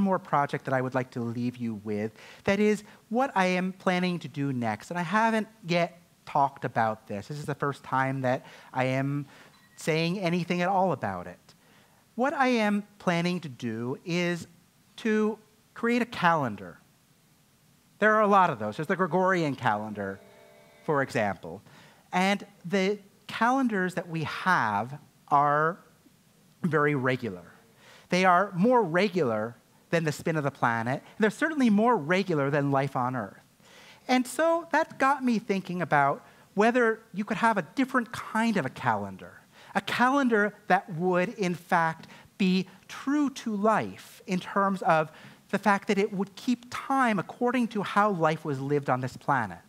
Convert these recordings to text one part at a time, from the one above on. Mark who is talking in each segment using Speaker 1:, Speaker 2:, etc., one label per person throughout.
Speaker 1: more project that I would like to leave you with. That is what I am planning to do next. And I haven't yet talked about this. This is the first time that I am saying anything at all about it. What I am planning to do is to create a calendar. There are a lot of those. There's the Gregorian calendar, for example. And the calendars that we have are very regular. They are more regular than the spin of the planet. And they're certainly more regular than life on Earth. And so that got me thinking about whether you could have a different kind of a calendar that would, in fact, be true to life in terms of the fact that it would keep time according to how life was lived on this planet.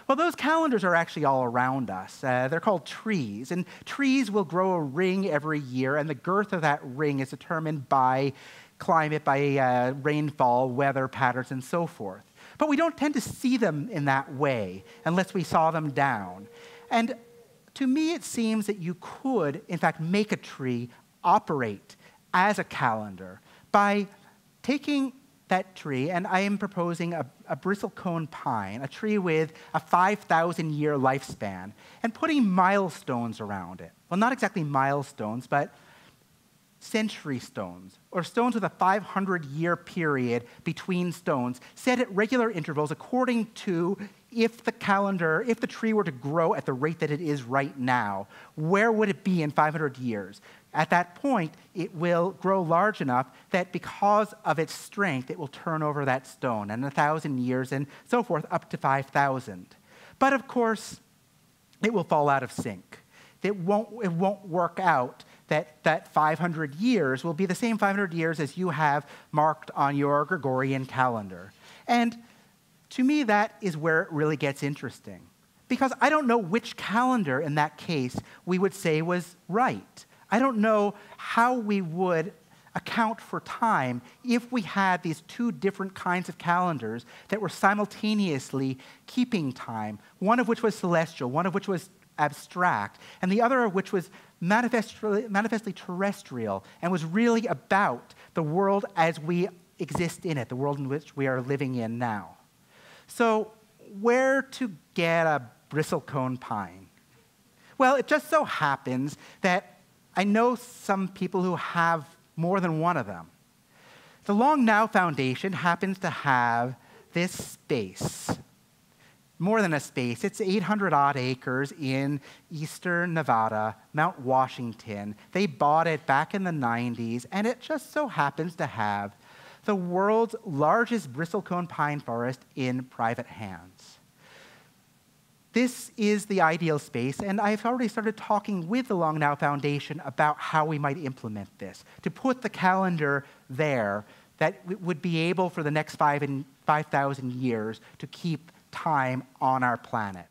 Speaker 1: Well, those calendars are actually all around us. They're called trees, and trees will grow a ring every year, and the girth of that ring is determined by climate, by rainfall, weather patterns, and so forth. But we don't tend to see them in that way unless we saw them down. And to me, it seems that you could, in fact, make a tree operate as a calendar by taking that tree, and I am proposing a bristlecone pine, a tree with a 5,000-year lifespan, and putting milestones around it. Well, not exactly milestones, but century stones, or stones with a 500-year period between stones, set at regular intervals according to if the tree were to grow at the rate that it is right now, where would it be in 500 years? At that point, it will grow large enough that because of its strength, it will turn over that stone, and 1,000 years and so forth, up to 5,000. But of course, it will fall out of sync. It won't work out that 500 years will be the same 500 years as you have marked on your Gregorian calendar. And to me, that is where it really gets interesting. Because I don't know which calendar in that case we would say was right. I don't know how we would account for time if we had these two different kinds of calendars that were simultaneously keeping time, one of which was celestial, one of which was abstract, and the other of which was manifestly terrestrial and was really about the world as we exist in it, the world in which we are living in now. So where to get a bristlecone pine? Well, it just so happens that I know some people who have more than one of them. The Long Now Foundation happens to have this space. More than a space. It's 800-odd acres in eastern Nevada, Mount Washington. They bought it back in the 90s, and it just so happens to have the world's largest bristlecone pine forest in private hands. This is the ideal space, and I've already started talking with the Long Now Foundation about how we might implement this, to put the calendar there that would be able for the next 5,000 years to keep time on our planet.